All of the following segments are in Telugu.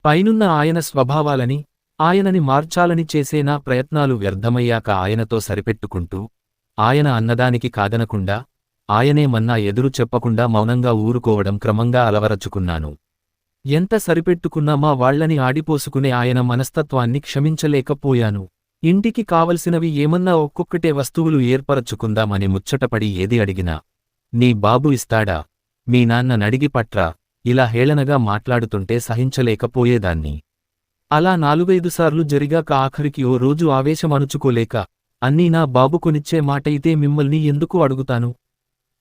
పైనున్న ఆయన స్వభావాలని, ఆయనని మార్చాలని చేసే నా ప్రయత్నాలు వ్యర్థమయ్యాక ఆయనతో సరిపెట్టుకుంటూ, ఆయన అన్నదానికి కాదనకుండా, ఆయనేమన్నా ఎదురు చెప్పకుండా మౌనంగా ఊరుకోవడం క్రమంగా అలవరచుకున్నాను. ఎంత సరిపెట్టుకున్నా మా వాళ్లని ఆడిపోసుకునే ఆయన మనస్తత్వాన్ని క్షమించలేకపోయాను. ఇంటికి కావలసినవి ఏమన్నా ఒక్కొక్కటే వస్తువులు ఏర్పరచుకుందామని ముచ్చటపడి ఏది అడిగినా, నీ బాబు ఇస్తాడా, మీ నాన్న నడిగి పట్రా, ఇలా హేళనగా మాట్లాడుతుంటే సహించలేకపోయేదాన్ని. అలా 4-5 సార్లు జరిగాక ఆఖరికి ఓ రోజు ఆవేశమణుచుకోలేక, అన్నీ నా బాబు కొనిచ్చే మాటయితే మిమ్మల్ని ఎందుకు అడుగుతాను?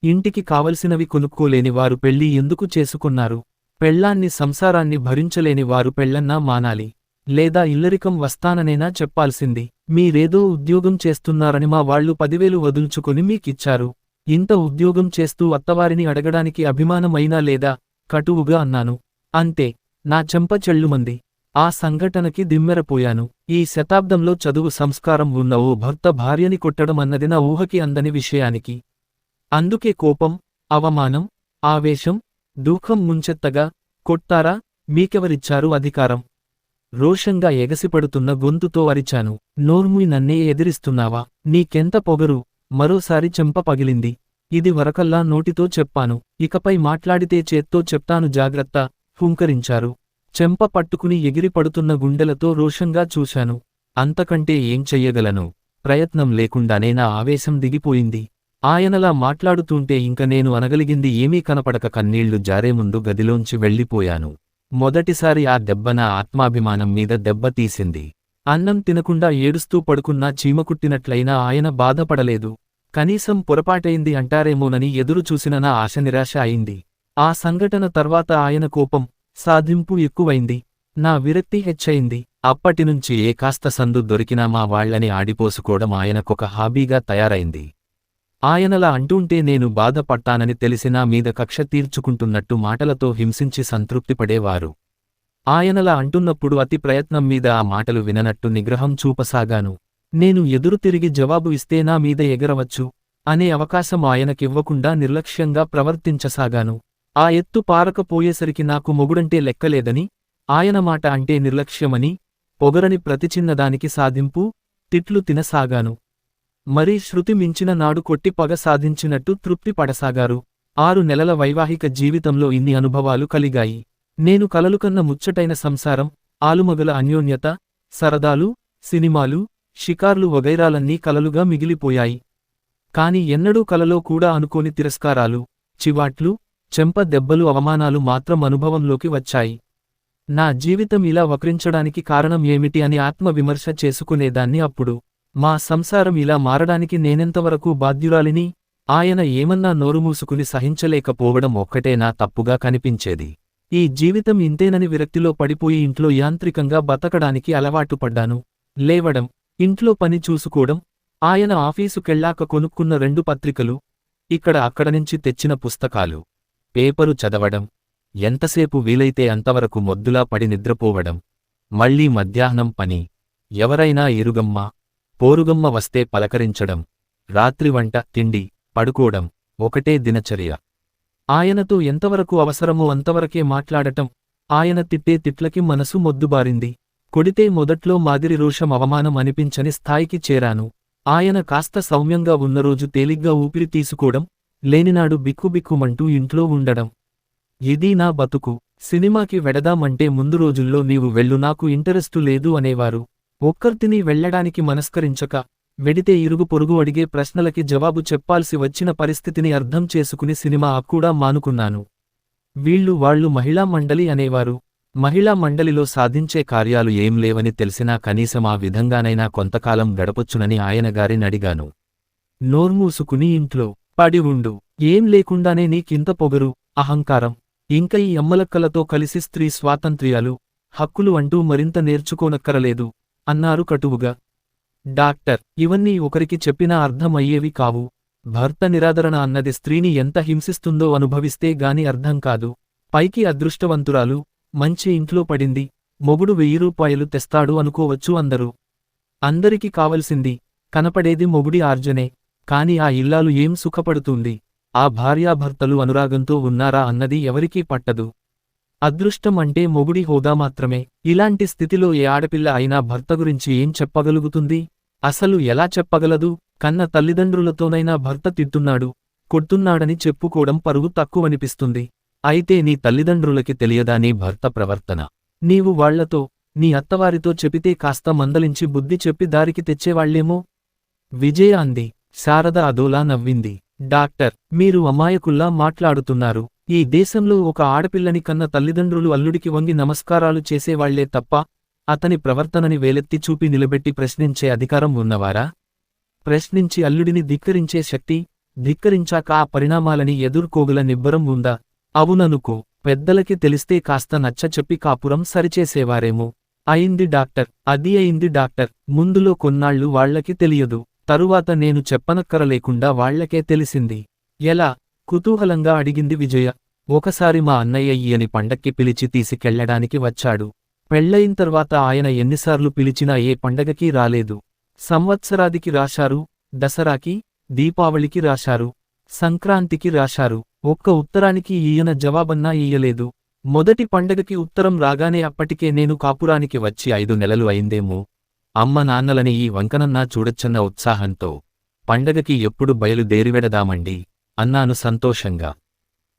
ఇంటికి కావలసినవి కొనుక్కోలేని వారు పెళ్ళి ఎందుకు చేసుకున్నారు? పెళ్ళాన్ని సంసారాన్ని భరించలేని వారు పెళ్ళన్నా మానాలి, లేదా ఇల్లరికం వస్తాననేనా చెప్పాల్సింది? మీరేదో ఉద్యోగం చేస్తున్నారని మా వాళ్లు 10,000 వదుల్చుకొని మీకిచ్చారు. ఇంత ఉద్యోగం చేస్తూ అత్తవారిని అడగడానికి అభిమానమైనా లేదా? కటువుగా అన్నాను. అంతే, నా చెంప చెళ్ళుమంది. ఆ సంఘటనకి దిమ్మెరపోయాను. ఈ శతాబ్దంలో చదువు సంస్కారం ఉన్న ఓ భర్త భార్యని కొట్టడం అన్నది నా ఊహకి అందని విషయానికి. అందుకే కోపం, అవమానం, ఆవేశం, దూఖం ముంచెత్తగా, కొట్టారా? మీకెవరిచ్చారు అధికారం? రోషంగా ఎగసిపడుతున్న గొంతుతో అరిచాను. నోర్ముయ్, నన్నే ఎదిరిస్తున్నావా? నీకెంత పొగరు? మరోసారి చెంప పగిలింది. ఇది వరకల్లా నోటితో చెప్పాను, ఇకపై మాట్లాడితే చేత్తో చెప్తాను జాగ్రత్త, హుంకరించారు. చెంప పట్టుకుని ఎగిరిపడుతున్న గుండెలతో రోషంగా చూశాను. అంతకంటే ఏం చెయ్యగలను? ప్రయత్నం లేకుండానే నా ఆవేశం దిగిపోయింది. ఆయనలా మాట్లాడుతుంటే ఇంక నేను అనగలిగింది ఏమీ కనపడక కన్నీళ్లు జారే ముందు గదిలోంచి వెళ్ళిపోయాను. మొదటిసారి ఆ దెబ్బ నా ఆత్మాభిమానం మీద దెబ్బ తీసింది. అన్నం తినకుండా ఏడుస్తూ పడుకున్నా చీమకుట్టినట్లయినా ఆయన బాధపడలేదు. కనీసం పొరపాటైంది అంటారేమోనని ఎదురు చూసిన నా ఆశ నిరాశ అయింది. ఆ సంఘటన తర్వాత ఆయన కోపం, సాధింపు ఎక్కువైంది. నా విరక్తి హెచ్చయింది. అప్పటినుంచి ఏ కాస్త సందు దొరికినా మా వాళ్లని ఆడిపోసుకోవడం ఆయనకొక హాబీగా తయారైంది. ఆయనలా అంటుంటే నేను బాధపడతానని తెలిసినా మీద కక్ష తీర్చుకుంటున్నట్టు మాటలతో హింసించి సంతృప్తిపడేవారు. ఆయనలా అంటున్నప్పుడు అతి ప్రయత్నం మీద ఆ మాటలు విననట్టు నిగ్రహం చూపసాగాను. నేను ఎదురు తిరిగి జవాబు ఇస్తే నా మీద ఎగరవచ్చు అనే అవకాశం ఆయనకివ్వకుండా నిర్లక్ష్యంగా ప్రవర్తించసాగాను. ఆ ఎత్తు పారకపోయేసరికి నాకు మొగుడంటే లెక్కలేదని, ఆయన మాట అంటే నిర్లక్ష్యమని, పొగరని ప్రతి చిన్నదానికి సాధింపు, తిట్లు తినసాగాను. మరీ శృతి మించిన నాడు కొట్టి పగ సాధించినట్టు తృప్తి పడసాగారు. 6 నెలల వైవాహిక జీవితంలో ఇన్ని అనుభవాలు కలిగాయి. నేను కలలుకన్న ముచ్చటైన సంసారం, ఆలుమగల అన్యోన్యత, సరదాలు, సినిమాలు, షికార్లు వగైరాలన్నీ కలలుగా మిగిలిపోయాయి. కాని ఎన్నడూ కలలో కూడా అనుకోని తిరస్కారాలు, చివాట్లు, చెంప దెబ్బలు, అవమానాలు మాత్రం అనుభవంలోకి వచ్చాయి. నా జీవితం ఇలా వక్రించడానికి కారణం ఏమిటి అని ఆత్మవిమర్శ చేసుకునేదాన్ని అప్పుడు. మా సంసారం ఇలా మారడానికి నేనెంతవరకు బాధ్యురాలిని? ఆయన ఏమన్నా నోరుమూసుకుని సహించలేకపోవడం ఒక్కటే నా తప్పుగా కనిపించేది. ఈ జీవితం ఇంతేనని విరక్తిలో పడిపోయి ఇంట్లో యాంత్రికంగా బతకడానికి అలవాటుపడ్డాను. లేవడం, ఇంట్లో పని చూసుకోవడం, ఆయన ఆఫీసుకెళ్ళాక కొనుక్కున్న 2 పత్రికలు, ఇక్కడ అక్కడ నుంచి తెచ్చిన పుస్తకాలు, పేపరు చదవడం, ఎంతసేపు వీలైతే అంతవరకు మొద్దులా పడి నిద్రపోవడం, మళ్లీ మధ్యాహ్నం పని, ఎవరైనా ఇరుగమ్మ, పోరుగమ్మ వస్తే పలకరించడం, రాత్రి వంట, తిండి, పడుకోవడం, ఒకటే దినచర్య. ఆయనతో ఎంతవరకు అవసరమో అంతవరకే మాట్లాడటం. ఆయన తిట్టే తిట్లకి మనసు మొద్దుబారింది. కొడితే మొదట్లో మాదిరి రోషం, అవమానం అనిపించని స్థాయికి చేరాను. ఆయన కాస్త సౌమ్యంగా ఉన్నరోజు తేలిగ్గా ఊపిరి తీసుకోవడం, లేనినాడు బిక్కుబిక్కుమంటూ ఇంట్లో ఉండడం. ఇది నా బతుకు. సినిమాకి వెడదామంటే ముందు రోజుల్లో నీవు వెళ్ళు, నాకు ఇంటరెస్టు లేదు అనేవారు. ఒక్కర్తిని వెళ్లడానికి మనస్కరించక, వెడితే ఇరుగు పొరుగు అడిగే ప్రశ్నలకి జవాబు చెప్పాల్సి వచ్చిన పరిస్థితిని అర్థం చేసుకుని సినిమా కూడా మానుకున్నాను. వీళ్ళు వాళ్ళు మహిళా మండలి అనేవారు. మహిళా మండలిలో సాధించే కార్యాలు ఏం లేవని తెలిసినా కనీసం ఆ విధంగానైనా కొంతకాలం గడపొచ్చునని ఆయనగారినడిగాను. నోర్మూసుకుని ఇంట్లో పడి ఉండు, ఏం లేకుండానే నీకింత పొగరు, అహంకారం, ఇంక ఈ అమ్మలక్కలతో కలిసి స్త్రీ స్వాతంత్ర్యాలు, హక్కులు అంటూ మరింత నేర్చుకోనక్కరలేదు అన్నారు కటువుగా. డాక్టర్, ఇవన్నీ ఒకరికి చెప్పినా అర్థం అయ్యేవి కావు. భర్త నిరాదరణ అన్నది స్త్రీని ఎంత హింసిస్తుందో అనుభవిస్తే గాని అర్థం కాదు. పైకి అదృష్టవంతురాలు, మంచి ఇంట్లో పడింది, మొగుడు 1000 రూపాయలు తెస్తాడు అనుకోవచ్చు అందరూ. అందరికి కావలసింది, కనపడేది మొగుడి ఆర్జనే. కాని ఆ ఇల్లాలు ఏం సుఖపడుతుంది? ఆ భార్యాభర్తలు అనురాగంతో ఉన్నారా అన్నది ఎవరికీ పట్టదు. అదృష్టం అంటే మొగుడి హోదా మాత్రమే. ఇలాంటి స్థితిలో ఏ ఆడపిల్ల అయినా భర్త గురించి ఏం చెప్పగలుగుతుంది? అసలు ఎలా చెప్పగలదు? కన్న తల్లిదండ్రులతోనైనా భర్త తిట్టున్నాడు, కొడుతున్నాడని చెప్పుకోవడం పరువు తక్కువనిపిస్తుంది. అయితే నీ తల్లిదండ్రులకి తెలియదా నీ భర్త ప్రవర్తన? నీవు వాళ్లతో, నీ అత్తవారితో చెపితే కాస్త మందలించి బుద్ధి చెప్పి దారికి తెచ్చేవాళ్లేమో? విజయ అంది. శారద అదోలా నవ్వింది. డాక్టర్, మీరు అమాయకుల్లా మాట్లాడుతున్నారు. ఈ దేశంలో ఒక ఆడపిల్లని కన్న తల్లిదండ్రులు అల్లుడికి వంగి నమస్కారాలు చేసేవాళ్లే తప్ప, అతని ప్రవర్తనని వేలెత్తి చూపి నిలబెట్టి ప్రశ్నించే అధికారం ఉన్నవారా? ప్రశ్నించి అల్లుడిని ధిక్కరించే శక్తి, ధిక్కరించాక ఆ పరిణామాలని ఎదుర్కోగల నిబ్బరం ఉందా? అవుననుకో, పెద్దలకి తెలిస్తే కాస్త నచ్చ చెప్పి కాపురం సరిచేసేవారేమో. అయింది డాక్టర్, అది అయింది డాక్టర్. ముందులో కొన్నాళ్లు వాళ్లకి తెలియదు, తరువాత నేను చెప్పనక్కరలేకుండా వాళ్లకే తెలిసింది. ఎలా? కుతూహలంగా అడిగింది విజయ. ఒకసారి మా అన్నయ్య ఈయని పండక్కి పిలిచి తీసుకెళ్లడానికి వచ్చాడు. పెళ్లయిన తర్వాత ఆయన ఎన్నిసార్లు పిలిచినా ఏ పండగకీ రాలేదు. సంవత్సరాదికి రాశారు, దసరాకి, దీపావళికి రాశారు, సంక్రాంతికి రాశారు. ఒక్క ఉత్తరానికి ఈయన జవాబన్నా ఇయ్యలేదు. మొదటి పండగకి ఉత్తరం రాగానే అప్పటికే నేను కాపురానికి వచ్చి 5 నెలలు అయిందేమో. అమ్మ నాన్నలని ఈ వంకనన్నా చూడొచ్చన్న ఉత్సాహంతో, పండగకి ఎప్పుడు బయలుదేరివెడదామండి అన్నాను సంతోషంగా.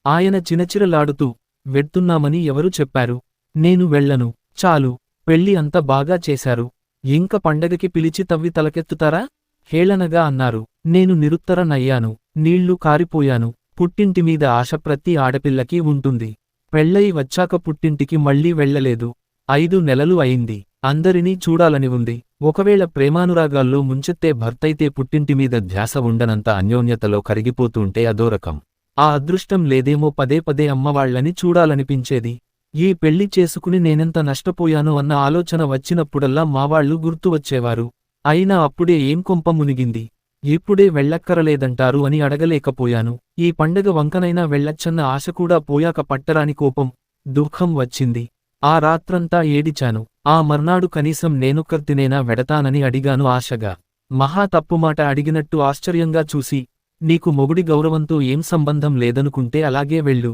ఆయన చినచిరలాడుతూ, వెళ్తున్నామని ఎవరు చెప్పారు? నేను వెళ్ళను. చాలు, పెళ్లి అంత బాగా చేశారు, ఇంక పండగకి పిలిచి తవ్వి తలకెత్తుతారా? హేళనగా అన్నారు. నేను నిరుత్తరనయ్యాను. నీళ్లు కారిపోయాను. పుట్టింటిమీద ఆశ ప్రతి ఆడపిల్లకి ఉంటుంది. పెళ్లయి వచ్చాక పుట్టింటికి మళ్లీ వెళ్లలేదు. 5 నెలలు అయింది. అందరినీ చూడాలని ఉంది. ఒకవేళ ప్రేమానురాగాల్లో ముంచెత్తే భర్తైతే పుట్టింటిమీద ధ్యాస ఉండనంత అన్యోన్యతలో కరిగిపోతుంటే అదోరకం. ఆ అదృష్టం లేదేమో పదే పదే అమ్మవాళ్లని చూడాలనిపించేది. ఈ పెళ్లి చేసుకుని నేనెంత నష్టపోయానో అన్న ఆలోచన వచ్చినప్పుడల్లా మావాళ్లు గుర్తువచ్చేవారు. అయినా అప్పుడే ఏం కొంప మునిగింది, ఇప్పుడే వెళ్ళక్కరలేదంటారు అని అడగలేకపోయాను. ఈ పండగ వంకనైనా వెళ్ళచ్చన్న ఆశ కూడా పోయాక పట్టరాని కోపం, దుఃఖం వచ్చింది. ఆ రాత్రంతా ఏడిచాను. ఆ మర్నాడు కనీసం నేనొక్కర్తినేనా వెడతానని అడిగాను ఆశగా. మహా తప్పుమాట అడిగినట్టు ఆశ్చర్యంగా చూసి, నీకు మొగుడి గౌరవంతో ఏం సంబంధం లేదనుకుంటే అలాగే వెళ్ళు.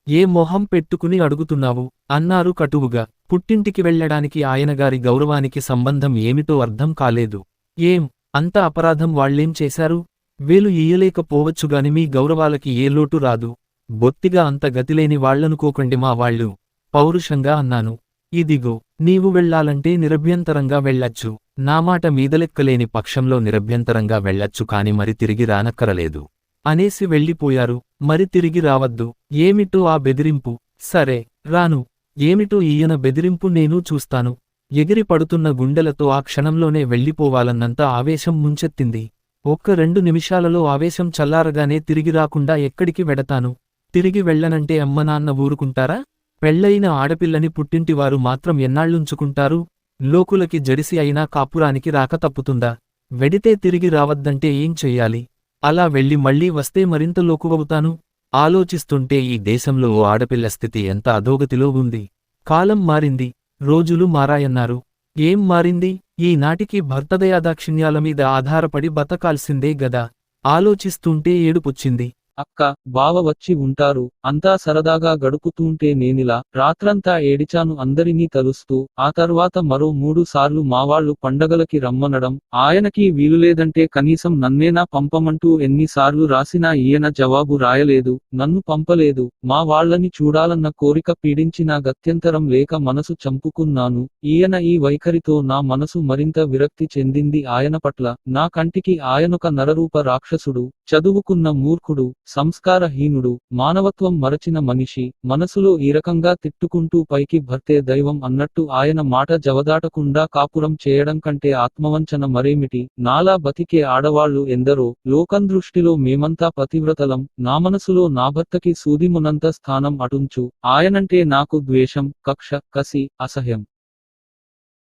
ఏ మొహం పెట్టుకుని అడుగుతున్నావు అన్నారు కటువుగా. పుట్టింటికి వెళ్లడానికి ఆయనగారి గౌరవానికి సంబంధం ఏమిటో అర్థం కాలేదు. ఏం అంత అపరాధం వాళ్లేం చేశారు? వేలు ఇయ్యలేకపోవచ్చుగాని మీ గౌరవాలకి ఏ లోటు రాదు. బొత్తిగా అంత గతిలేని వాళ్లనుకోకండి మా వాళ్ళు, పౌరుషంగా అన్నాను. ఇదిగో, నీవు వెళ్లాలంటే నిరభ్యంతరంగా వెళ్లొచ్చు. నా మాట మీదలెక్కలేని పక్షంలో నిరభ్యంతరంగా వెళ్లొచ్చు కాని మరి తిరిగి రానక్కరలేదు అనేసి వెళ్ళిపోయారు. మరి తిరిగి రావద్దు. ఏమిటో ఆ బెదిరింపు? సరే, రాను. ఏమిటో ఈయన బెదిరింపు నేను చూస్తాను. ఎగిరి పడుతున్న గుండెలతో ఆ క్షణంలోనే వెళ్ళిపోవాలన్నంత ఆవేశం ముంచెత్తింది. ఒక్క 2 నిమిషాలలో ఆవేశం చల్లారగానే తిరిగి రాకుండా ఎక్కడికి వెడతాను? తిరిగి వెళ్లనంటే అమ్మనాన్న ఊరుకుంటారా? పెళ్లయిన ఆడపిల్లని పుట్టింటివారు మాత్రం ఎన్నాళ్లుంచుకుంటారు? లోకులకి జడిసి అయినా కాపురానికి రాక తప్పుతుందా? వెడితే తిరిగి రావద్దంటే ఏం చెయ్యాలి? అలా వెళ్ళి మళ్లీ వస్తే మరింత లోకువవుతాను. ఆలోచిస్తుంటే ఈ దేశంలో ఓ ఆడపిల్ల స్థితి ఎంత అధోగతిలో ఉంది. కాలం మారింది, రోజులు మారాయన్నారు. ఏం మారింది? ఈనాటికి భర్తదయాదాక్షిణ్యాల మీద ఆధారపడి బతకాల్సిందే గదా. ఆలోచిస్తుంటే ఏడుపొచ్చింది. అక్క, బావ వచ్చి ఉంటారు. అంతా సరదాగా గడుపుతూంటే నేనిలా రాత్రంతా ఏడిచాను అందరినీ తలుస్తూ. ఆ తర్వాత మరో 3 సార్లు మావాళ్లు పండగలకి రమ్మనడం, ఆయనకి వీలులేదంటే కనీసం నన్నేనా పంపమంటూ ఎన్నిసార్లు రాసినా ఈయన జవాబు రాయలేదు, నన్ను పంపలేదు. మా వాళ్లని చూడాలన్న కోరిక పీడించినా గత్యంతరం లేక మనసు చంపుకున్నాను. ఈయన ఈ వైఖరితో నా మనసు మరింత విరక్తి చెందింది ఆయన పట్ల. నా కంటికి ఆయనొక నరరూప రాక్షసుడు, చదువుకున్న మూర్ఖుడు, సంస్కారహీనుడు, మానవత్వం మరచిన మనిషి. మనసులో ఈ రకంగా తిట్టుకుంటూ పైకి భర్తే దైవం అన్నట్టు ఆయన మాట జవదాటకుండా కాపురం చేయడం కంటే ఆత్మవంచన మరేమిటి? నాలా బతికే ఆడవాళ్లు ఎందరో. లోకం దృష్టిలో మేమంతా పతివ్రతలం. నా మనసులో నా భర్తకి సూదిమునంత స్థానం అటుంచు. ఆయనంటే నాకు ద్వేషం, కక్ష, కసి, అసహ్యం.